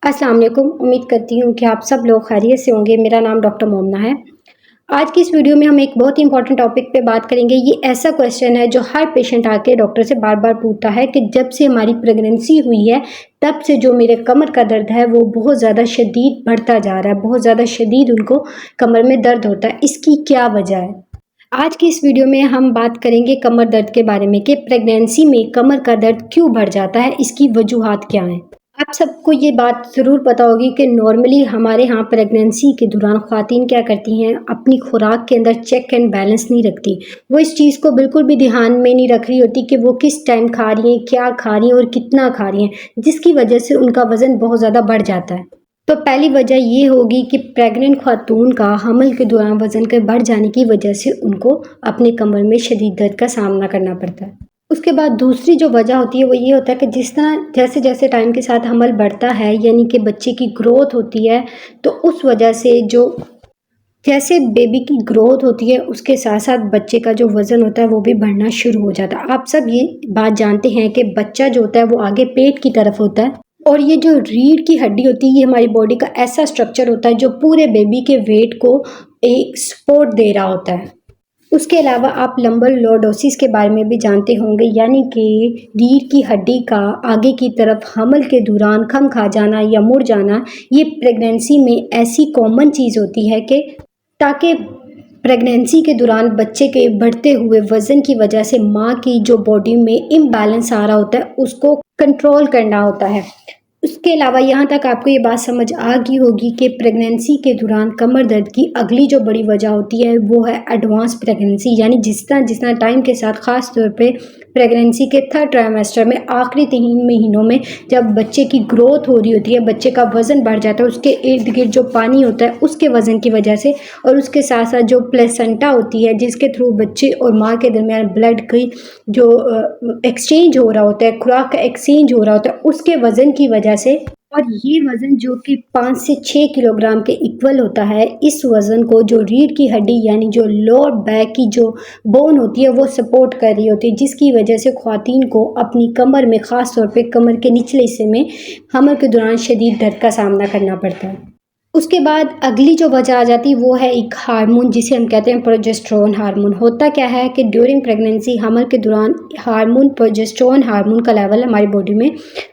السلام علیکم، امید کرتی ہوں کہ آپ سب لوگ خیریت سے ہوں گے۔ میرا نام ڈاکٹر مومنہ ہے۔ آج کی اس ویڈیو میں ہم ایک بہت ہی امپورٹنٹ ٹاپک پہ بات کریں گے۔ یہ ایسا کویسچن ہے جو ہر پیشنٹ آ کے ڈاکٹر سے بار بار پوچھتا ہے کہ جب سے ہماری پریگننسی ہوئی ہے تب سے جو میرے کمر کا درد ہے وہ بہت زیادہ شدید بڑھتا جا رہا ہے، بہت زیادہ شدید ان کو کمر میں درد ہوتا ہے۔ اس کی کیا وجہ ہے؟ آج کی اس ویڈیو میں ہم بات کریں گے کمر درد کے بارے میں کہ پریگننسی میں کمر کا درد کیوں بڑھ جاتا ہے، اس کی وجوہات کیا ہیں۔ آپ سب کو یہ بات ضرور پتا ہوگی کہ نارملی ہمارے ہاں پریگننسی کے دوران خواتین کیا کرتی ہیں، اپنی خوراک کے اندر چیک اینڈ بیلنس نہیں رکھتی۔ وہ اس چیز کو بالکل بھی دھیان میں نہیں رکھ رہی ہوتی کہ وہ کس ٹائم کھا رہی ہیں، کیا کھا رہی ہیں اور کتنا کھا رہی ہیں، جس کی وجہ سے ان کا وزن بہت زیادہ بڑھ جاتا ہے۔ تو پہلی وجہ یہ ہوگی کہ پریگننٹ خاتون کا حمل کے دوران وزن کے بڑھ جانے کی وجہ سے ان کو اپنے کمر میں شدید درد کا سامنا کرنا پڑتا ہے۔ اس کے بعد دوسری جو وجہ ہوتی ہے وہ یہ ہوتا ہے کہ جس طرح جیسے ٹائم کے ساتھ حمل بڑھتا ہے، یعنی کہ بچے کی گروتھ ہوتی ہے، تو اس وجہ سے جیسے بیبی کی گروتھ ہوتی ہے اس کے ساتھ ساتھ بچے کا جو وزن ہوتا ہے وہ بھی بڑھنا شروع ہو جاتا ہے۔ آپ سب یہ بات جانتے ہیں کہ بچہ جو ہوتا ہے وہ آگے پیٹ کی طرف ہوتا ہے، اور یہ جو ریڑھ کی ہڈی ہوتی ہے یہ ہماری باڈی کا ایسا اسٹرکچر ہوتا ہے جو پورے بیبی کے ویٹ کو ایک سپورٹ دے رہا ہوتا ہے۔ اس کے علاوہ آپ لمبر لارڈوسس کے بارے میں بھی جانتے ہوں گے، یعنی کہ ریڑھ کی ہڈی کا آگے کی طرف حمل کے دوران خم کھا جانا یا مڑ جانا۔ یہ پریگننسی میں ایسی کامن چیز ہوتی ہے کہ تاکہ پریگننسی کے دوران بچے کے بڑھتے ہوئے وزن کی وجہ سے ماں کی جو باڈی میں امبیلنس آ رہا ہوتا ہے اس کو کنٹرول کرنا ہوتا ہے۔ اس کے علاوہ یہاں تک آپ کو یہ بات سمجھ آ گئی ہوگی کہ پریگننسی کے دوران کمر درد کی اگلی جو بڑی وجہ ہوتی ہے وہ ہے ایڈوانس پریگننسی، یعنی جس طرح ٹائم کے ساتھ خاص طور پہ پریگننسی کے تھرڈ ٹرائمیسٹر میں آخری 3 مہینوں میں جب بچے کی گروتھ ہو رہی ہوتی ہے، بچے کا وزن بڑھ جاتا ہے، اس کے ارد گرد جو پانی ہوتا ہے اس کے وزن کی وجہ سے، اور اس کے ساتھ ساتھ جو پلیسنٹا ہوتی ہے جس کے تھرو بچے اور ماں کے درمیان بلڈ کی جو ایکسچینج ہو رہا ہوتا ہے، خوراک کا ایکسچینج ہو رہا ہوتا ہے، اس کے وزن کی وجہ سے، اور یہ وزن جو کہ 5 سے 6 کلو گرام کے ایکول ہوتا ہے، اس وزن کو جو ریڑھ کی ہڈی یعنی جو لوور بیک کی جو بون ہوتی ہے وہ سپورٹ کر رہی ہوتی ہے، جس کی وجہ سے خواتین کو اپنی کمر میں، خاص طور پہ کمر کے نچلے حصے میں حمل کے دوران شدید درد کا سامنا کرنا پڑتا ہے۔ اس کے بعد اگلی جو وجہ آ جاتی وہ ہے ایک ہارمون جسے ہم کہتے ہیں پروجسٹرون ہارمون۔ ہوتا کیا ہے کہ ڈیورنگ پریگننسی حمل کے دوران ہارمون پروجسٹرون ہارمون کا لیول ہماری باڈی میں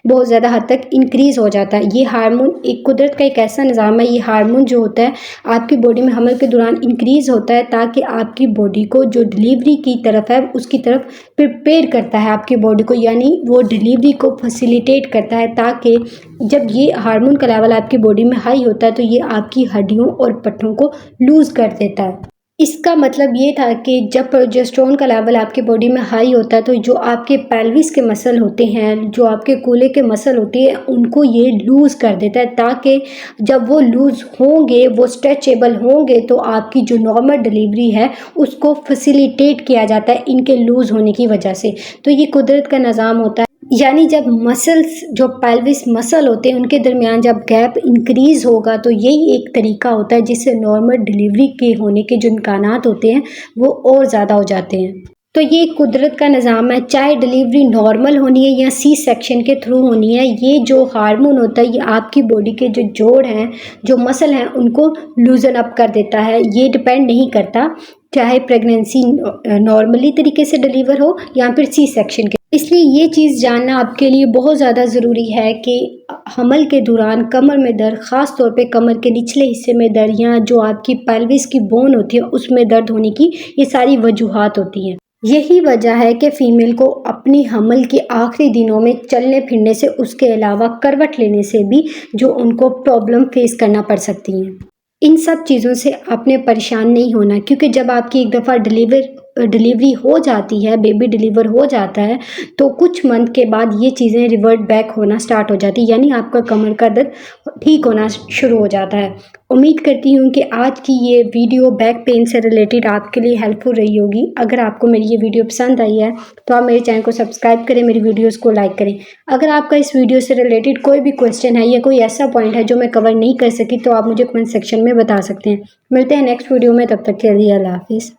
بہت زیادہ حد تک انکریز ہو جاتا ہے۔ یہ ہارمون ایک قدرت کا ایک ایسا نظام ہے، یہ ہارمون جو ہوتا ہے آپ کی باڈی میں حمل کے دوران انکریز ہوتا ہے تاکہ آپ کی باڈی کو جو ڈلیوری کی طرف ہے اس کی طرف پریپیئر کرتا ہے آپ کی باڈی کو، یعنی وہ ڈلیوری کو فیسیلیٹیٹ کرتا ہے، تاکہ جب یہ ہارمون کا لیول آپ کی باڈی میں ہائی ہوتا ہے تو یہ آپ کی ہڈیوں اور پٹھوں کو لوز کر دیتا ہے۔ اس کا مطلب یہ تھا کہ جب پروجسٹرون کا لیول آپ کی باڈی میں ہائی ہوتا ہے تو جو آپ کے پیلوس کے مسل ہوتے ہیں، جو آپ کے کولے کے مسل ہوتے ہیں، ان کو یہ لوز کر دیتا ہے، تاکہ جب وہ لوز ہوں گے، وہ اسٹریچیبل ہوں گے تو آپ کی جو نارمل ڈلیوری ہے اس کو فیسیلیٹیٹ کیا جاتا ہے ان کے لوز ہونے کی وجہ سے۔ تو یہ قدرت کا نظام ہوتا ہے، یعنی جب مسلز جو پیلوس مسل ہوتے ہیں ان کے درمیان جب گیپ انکریز ہوگا تو یہی ایک طریقہ ہوتا ہے جس سے نارمل ڈلیوری کے ہونے کے جو امکانات ہوتے ہیں وہ اور زیادہ ہو جاتے ہیں۔ تو یہ قدرت کا نظام ہے، چاہے ڈلیوری نارمل ہونی ہے یا سی سیکشن کے تھرو ہونی ہے، یہ جو ہارمون ہوتا ہے یہ آپ کی باڈی کے جو جوڑ ہیں، جو مسل ہیں، ان کو لوزن اپ کر دیتا ہے۔ یہ ڈپینڈ نہیں کرتا چاہے پریگننسی نارملی طریقے سے ڈلیور ہو یا پھر سی سیکشن کے۔ اس لیے یہ چیز جاننا آپ کے لیے بہت زیادہ ضروری ہے کہ حمل کے دوران کمر میں درد، خاص طور پہ کمر کے نچلے حصے میں درد یا جو آپ کی پیلوس کی بون ہوتی ہے اس میں درد ہونے کی یہ ساری وجوہات ہوتی ہیں۔ یہی وجہ ہے کہ فیمیل کو اپنی حمل کے آخری دنوں میں چلنے پھرنے سے، اس کے علاوہ کروٹ لینے سے بھی جو ان کو پرابلم فیس کرنا پڑ سکتی ہیں۔ ان سب چیزوں سے آپ نے پریشان نہیں ہونا، کیونکہ جب آپ کی ایک دفعہ ڈلیوری ہو جاتی ہے، بیبی ڈلیور ہو جاتا ہے تو کچھ منتھ کے بعد یہ چیزیں ریورٹ بیک ہونا سٹارٹ ہو جاتی ہے، یعنی آپ کا کمر کا درد ٹھیک ہونا شروع ہو جاتا ہے۔ امید کرتی ہوں کہ آج کی یہ ویڈیو بیک پین سے ریلیٹڈ آپ کے لیے ہیلپ فل رہی ہوگی۔ اگر آپ کو میری یہ ویڈیو پسند آئی ہے تو آپ میرے چینل کو سبسکرائب کریں، میری ویڈیوز کو لائک کریں۔ اگر آپ کا اس ویڈیو سے ریلیٹڈ کوئی بھی کویسچن ہے یا کوئی ایسا پوائنٹ ہے جو میں کور نہیں کر سکی تو آپ مجھے کمنٹ سیکشن میں بتا سکتے ہیں۔ ملتے ہیں نیکسٹ ویڈیو میں، تب تک کے لیے اللہ حافظ۔